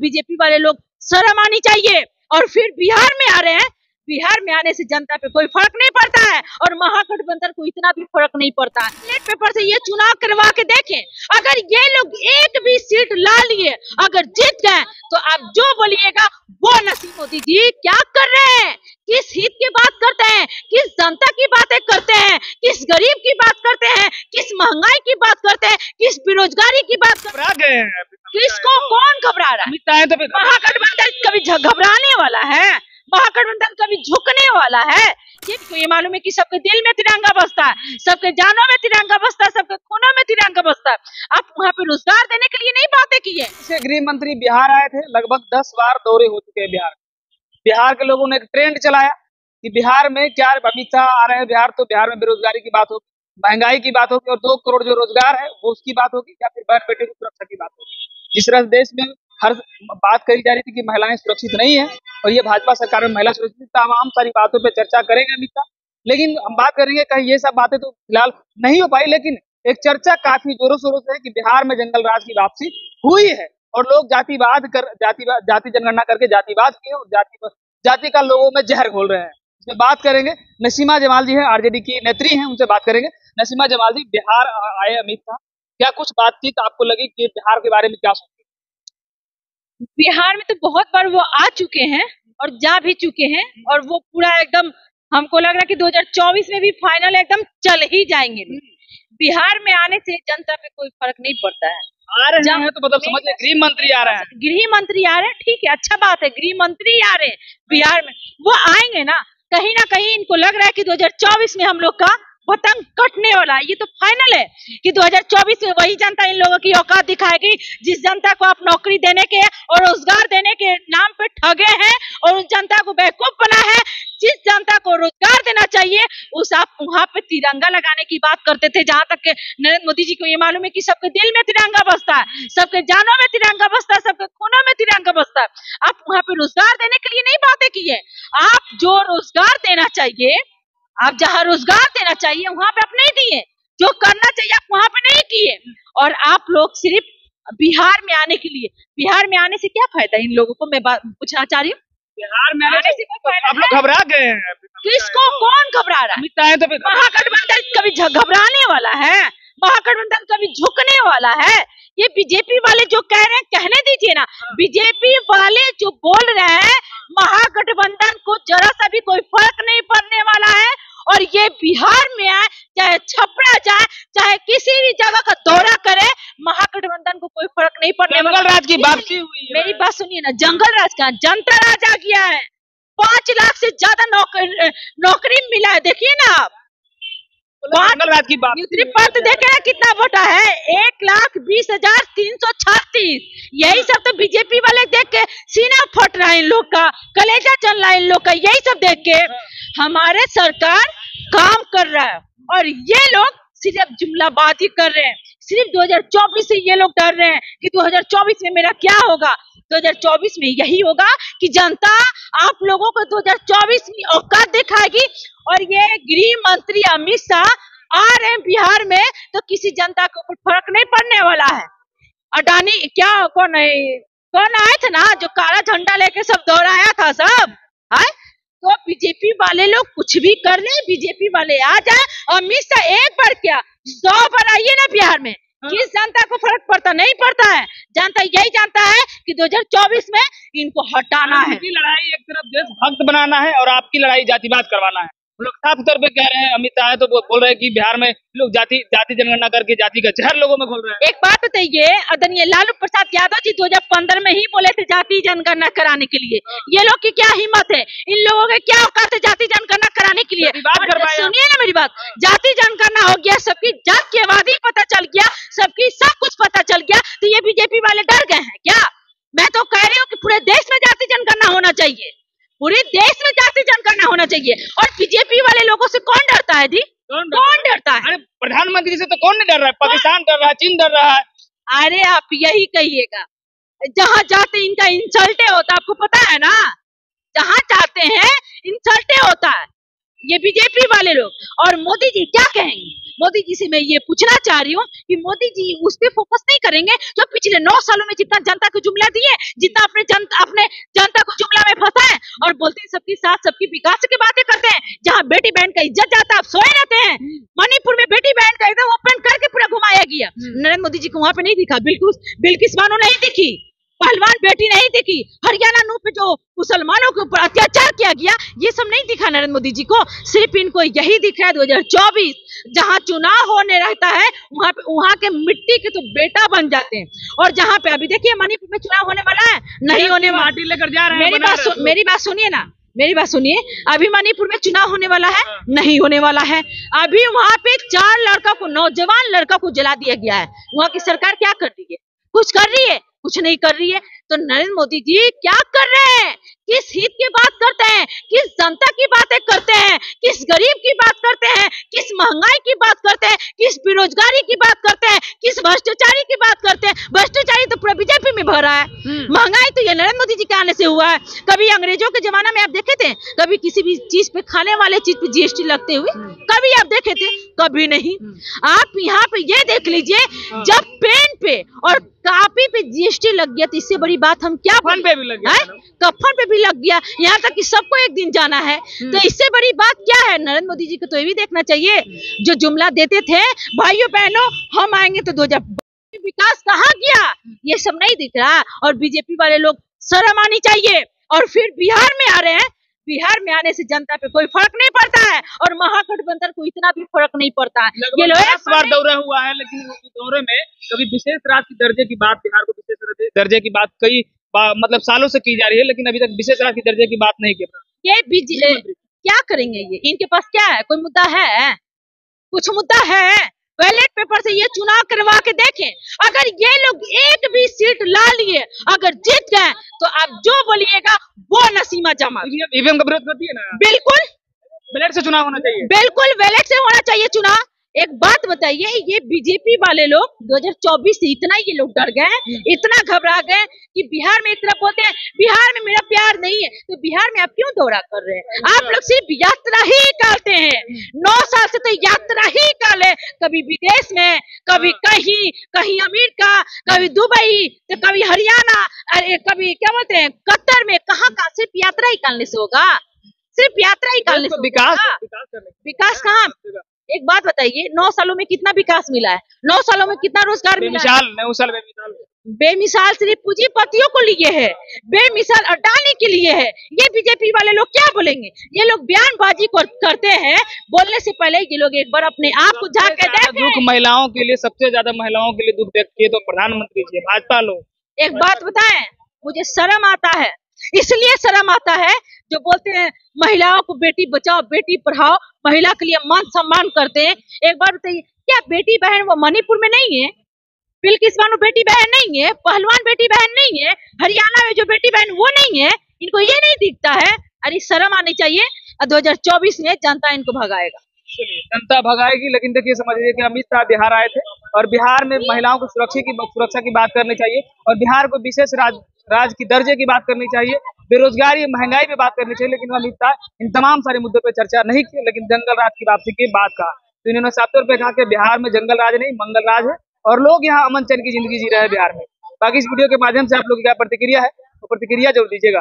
BJP वाले लोग शर्म आनी चाहिए। और फिर बिहार में आ रहे हैं, बिहार में आने से जनता पे कोई फर्क नहीं पड़ता है और महागठबंधन को इतना भी फर्क नहीं पड़ता है। बैलेट पेपर से ये चुनाव करवा के देखें, अगर ये लोग एक भी सीट ला लिए, अगर जीत गए तो आप जो बोलिएगा वो नसीब। मोदी जी क्या कर रहे हैं, किस हित की बात करते हैं, किस जनता की बातें करते हैं, किस गरीब की बात करते हैं, किस महंगाई की बात करते हैं, किस बेरोजगारी की बात करते हैं। किसको कौन घबरा रहा है? महागठबंधन कभी घबराने वाला है? महागठबंधन कभी झुकने वाला है? ये मालूम है कि सबके दिल में तिरंगा बसता है, सबके जानों में तिरंगा बसता है, सबके खूनों में तिरंगा बसता है। आप वहाँ पे रोजगार देने के लिए नहीं बातें की है। गृह मंत्री बिहार आए थे, लगभग 10 बार दौरे हो चुके हैं बिहार। बिहार के लोगों ने एक ट्रेंड चलाया कि बिहार में क्या अमित शाह आ रहे हैं बिहार, तो बिहार में बेरोजगारी की बात होगी, महंगाई की बात होगी और 2 करोड़ जो रोजगार है वो उसकी बात होगी, या फिर बहन बेटे की सुरक्षा की बात होगी। जिस तरह देश में हर बात कही जा रही थी कि महिलाएं सुरक्षित नहीं है और ये भाजपा सरकार में महिला सुरक्षित, तमाम सारी बातों पे चर्चा करेंगे अमित शाह। लेकिन हम बात करेंगे कहीं ये सब बातें तो फिलहाल नहीं हो पाई, लेकिन एक चर्चा काफी जोरों शोरों से है कि बिहार में जंगल राज की वापसी हुई है और लोग जाति जनगणना करके जातिवाद किए और जाति का लोगों में जहर घोल रहे हैं। इसमें बात करेंगे नसीमा जमाल जी हैं, आरजेडी की नेत्री हैं, उनसे बात करेंगे। नसीमा जमाल जी, बिहार आए अमित शाह, क्या कुछ बातचीत आपको लगी कि बिहार के बारे में क्या सोचते? बिहार में तो बहुत बार वो आ चुके हैं और जा भी चुके हैं और वो पूरा एकदम हमको लग रहा है कि 2024 में भी फाइनल एकदम चल ही जाएंगे। बिहार में आने से जनता पे कोई फर्क नहीं पड़ता है। आ रहे हैं तो मतलब समझिए गृह मंत्री आ रहे हैं। गृह मंत्री आ रहे हैं, ठीक है, अच्छा बात है, गृह मंत्री आ रहे हैं बिहार में, वो आएंगे ना कहीं इनको लग रहा है कि 2024 में हम लोग का पतंग कटने वाला है। ये तो फाइनल है कि 2024 में वही जनता इन लोगों की औकात दिखाएगी जिस जनता को आप नौकरी देने के और रोजगार देने के नाम पे ठगे हैं और उस जनता को बेवकूफ बना है। जिस जनता को रोजगार देना चाहिए उस आप वहाँ पे तिरंगा लगाने की बात करते थे। जहाँ तक के नरेंद्र मोदी जी को ये मालूम है कि सबके दिल में तिरंगा बसता है, सबके जानों में तिरंगा बसता है, सबके खूनों में तिरंगा बसता है। आप वहाँ पे रोजगार देने के लिए नहीं बातें की है। आप जो रोजगार देना चाहिए, आप जहाँ रोजगार देना चाहिए वहाँ पे आप नहीं दिए, जो करना चाहिए आप वहाँ पे नहीं किए। और आप लोग सिर्फ बिहार में आने के लिए, बिहार में आने से क्या फायदा इन लोगों को, मैं पूछना चाह रही हूँ। बिहार में आने से कोई फायदा? आप लोग घबरा गए हैं। किसको कौन घबरा रहा है? तो महागठबंधन कभी घबराने वाला है? महागठबंधन कभी झुकने वाला है? ये बीजेपी वाले जो कह रहे हैं कहने दीजिए ना। बीजेपी वाले जो बोल रहे हैं महागठबंधन को जरा सा भी कोई फर्क नहीं पड़ने वाला है और ये बिहार में आए चाहे छपरा जाए चाहे किसी भी जगह का दौरा करे, महागठबंधन को कोई फर्क नहीं पड़ने वाला। जंगल राज की वापसी हुई है। मेरी बात सुनिए ना, जंगल राज का जनता राज आ गया है। 5 लाख से ज्यादा नौकरी मिला है, देखिए ना आप। जंगल राज की नियुक्ति पत्र देखे ना कितना वोटा है, 1,20,336। यही सब तो बीजेपी वाले देख के सीना फट रहा है इन लोग का, कलेजा चल रहा है इन लोग का। यही सब देख के हमारे सरकार काम कर रहा है और ये लोग सिर्फ जुमलाबाजी कर रहे हैं। सिर्फ 2024 से ये लोग डर रहे हैं कि 2024 में मेरा क्या होगा। 2024 में यही होगा कि जनता आप लोगों को 2024 में औकात दिखाएगी। और ये गृह मंत्री अमित शाह आ रहे हैं बिहार में तो किसी जनता को कुछ फर्क नहीं पड़ने वाला है। अडानी क्या कौन आए थे ना जो काला झंडा लेके सब दौड़ाया था सब है, तो बीजेपी वाले लोग कुछ भी कर ले, बीजेपी वाले आ जाए। अमित शाह एक बार क्या 100 बार आइए ना बिहार में, किस जनता को फर्क पड़ता? नहीं पड़ता है। जनता यही जानता है कि 2024 में इनको हटाना है। लड़ाई एक तरफ देशभक्त बनाना है और आपकी लड़ाई जातिवाद करवाना है। लोग साफ तौर पे कह रहे हैं, अमित शाह तो बोल रहे हैं कि बिहार में लोग जाति जनगणना करके जाति का जहर लोगों में घोल रहे हैं। एक बात बताइए, आदरणीय लालू प्रसाद यादव जी 2015 में ही बोले थे जाति जनगणना कराने के लिए। ये लोग की क्या हिम्मत है, इन लोगों के क्या औकात है जाति जनगणना कराने के लिए? सुनिए ना मेरी बात, जाति जनगणना हो गया, सबकी जात की आबादी पता चल गया, सबकी सब कुछ पता चल गया, तो ये बीजेपी वाले डर गए हैं क्या? मैं तो कह रही हूँ कि पूरे देश में जाति जनगणना होना चाहिए, पूरे देश में जाति जनगणना होना चाहिए। और बीजेपी वाले लोगों से कौन डरता है जी? कौन डरता है? अरे प्रधानमंत्री से तो कौन नहीं डर रहा है, पाकिस्तान डर रहा है, चीन डर रहा है। अरे आप यही कहिएगा, जहाँ जाते इनका इंसल्टे होता, आपको पता है ना, जहाँ जाते हैं इंसल्टे होता है ये बीजेपी वाले लोग। और मोदी जी क्या कहेंगे? मोदी जी से मैं ये पूछना चाह रही हूँ कि मोदी जी उस पे फोकस नहीं करेंगे जो पिछले 9 सालों में जितना जनता को जुमला दिए, जितना अपने बहन का इज्जत जाता, आप सोए रहते हैं। मणिपुर में बेटी बहन का एकदम ओपन करके पूरा घुमाया गया। नरेंद्र मोदी जी को वहाँ पे नहीं दिखा, बिल्किस बानो नहीं दिखी, पहलवान बेटी नहीं दिखी, हरियाणा नूह पे जो मुसलमानों के ऊपर अत्याचार किया गया, ये सब नहीं दिखा नरेंद्र मोदी जी को। सिर्फ इनको यही दिख रहा है 2024 जहां चुनाव होने रहता है वहां के मिट्टी के तो बेटा बन जाते हैं। और जहां पे अभी देखिए मणिपुर में चुनाव होने वाला है, नहीं होने वाला, माटी लेकर जा रहे हैं। मेरी बात सुनिए ना, मेरी बात सुनिए। अभी मणिपुर में चुनाव होने वाला है, नहीं होने वाला है। अभी वहाँ पे 4 लड़का को, नौजवान लड़का को जला दिया गया है। वहाँ की सरकार क्या कर रही है? कुछ कर रही है? कुछ नहीं कर रही है। तो नरेंद्र मोदी जी क्या कर रहे हैं? किस हित की बात करते हैं? किस जनता की बातें करते हैं? किस गरीब की बात करते हैं? किस महंगाई की बात करते हैं? किस बेरोजगारी की बात करते हैं? किस भ्रष्टाचारी की बात करते हैं? भ्रष्टाचारी तो पूरा बीजेपी में भरा है। महंगाई तो ये नरेंद्र मोदी जी के आने से हुआ है। कभी अंग्रेजों के जमाना में आप देखे थे कभी किसी भी चीज पे, खाने वाले चीज पे जीएसटी लगते हुए? कभी आप देखे थे? कभी नहीं। आप यहाँ पे ये देख लीजिए, जब पेन पे और कापी पे जीएसटी लग गया तो इससे बड़ी बात हम क्या? कफन पे भी लग गया, कफन पे भी लग गया, यहाँ तक कि सबको एक दिन जाना है। तो इससे बड़ी बात क्या है? नरेंद्र मोदी जी को तो ये भी देखना चाहिए, जो जुमला देते थे भाइयों बहनों हम आएंगे तो 2000 विकास कहाँ गया, ये सब नहीं दिख रहा। और बीजेपी वाले लोग शर्म आनी चाहिए। और फिर बिहार में आ रहे हैं, बिहार में आने से जनता पे कोई फर्क नहीं पड़ता है और महागठबंधन को इतना भी फर्क नहीं पड़ता है। ये लोग 10 बार दौरा हुआ है, लेकिन उस दौरे में कभी विशेष राज्य के दर्जे की बात, बिहार को विशेष दर्जे की बात कई मतलब सालों से की जा रही है, लेकिन अभी तक विशेष राज्य के दर्जे की बात नहीं की। ये क्या करेंगे? ये इनके पास क्या है? कोई मुद्दा है? कुछ मुद्दा है? बैलेट पेपर से ये चुनाव करवा के देखें। अगर ये लोग एक भी सीट ला लिए, अगर जीत गए, तो आप जो बोलिएगा वो नसीमा जमा। ईवीएम का विरोध करती है ना? बिल्कुल बैलेट से चुनाव होना चाहिए। बिल्कुल बैलेट से होना चाहिए चुनाव। एक बात बताइए, ये बीजेपी वाले लोग 2024 से इतना ये लोग डर गए, इतना घबरा गए कि बिहार में एक तरफ बोलते हैं बिहार में मेरा प्यार नहीं है, तो बिहार में आप क्यों दौरा कर रहे हैं? आप लोग सिर्फ यात्रा ही निकालते हैं। 9 साल से तो यात्रा ही निकाले, कभी विदेश में, कभी कहीं अमेरिका, कभी दुबई, तो कभी हरियाणा, कभी क्या बोलते हैं कतर में, कहाँ सिर्फ यात्रा ही निकालने से होगा? सिर्फ यात्रा ही निकालने से विकास कहाँ? एक बात बताइए, 9 सालों में कितना विकास मिला है? 9 सालों में कितना रोजगार मिला है? बेमिसाल सिर्फ पूंजीपतियों को लिए है, बेमिसाल अडानी के लिए है। ये बीजेपी वाले लोग क्या बोलेंगे? ये लोग बयानबाजी करते हैं, बोलने से पहले ये लोग एक बार अपने आप को झांक के देखें। दुख महिलाओं के लिए, सबसे ज्यादा महिलाओं के लिए दुख व्यक्त किए तो प्रधानमंत्री जी, भाजपा लोग। एक बात बताएं, मुझे शर्म आता है, इसलिए शर्म आता है जो बोलते हैं महिलाओं को बेटी बचाओ बेटी पढ़ाओ, महिला के लिए मान सम्मान करते हैं। एक बार बताइए, क्या बेटी बहन वो मणिपुर में नहीं है? बिल्किस बानो बेटी बहन नहीं है? पहलवान बेटी बहन नहीं है? हरियाणा में जो बेटी बहन वो नहीं है? इनको ये नहीं दिखता है? अरे शर्म आनी चाहिए। 2024 में जनता इनको भगाएगा। जनता भगाएगी, लेकिन देखिए समझिए कि अमित शाह बिहार आए थे और बिहार में महिलाओं को सुरक्षा की बात करनी चाहिए और बिहार को विशेष राज्य की दर्जे की बात करनी चाहिए, बेरोजगारी महंगाई पे बात करनी चाहिए। लेकिन अमित शाह इन तमाम सारे मुद्दों पे चर्चा नहीं की, लेकिन जंगल राज की वापसी की बात कहा। तो इन्होंने साफ तौर पे कहा कि बिहार में जंगल राज नहीं मंगल राज है और लोग यहाँ अमन चैन की जिंदगी जी रहे हैं बिहार में। बाकी इस वीडियो के माध्यम से आप लोग क्या प्रतिक्रिया है, तो प्रतिक्रिया जरूर दीजिएगा।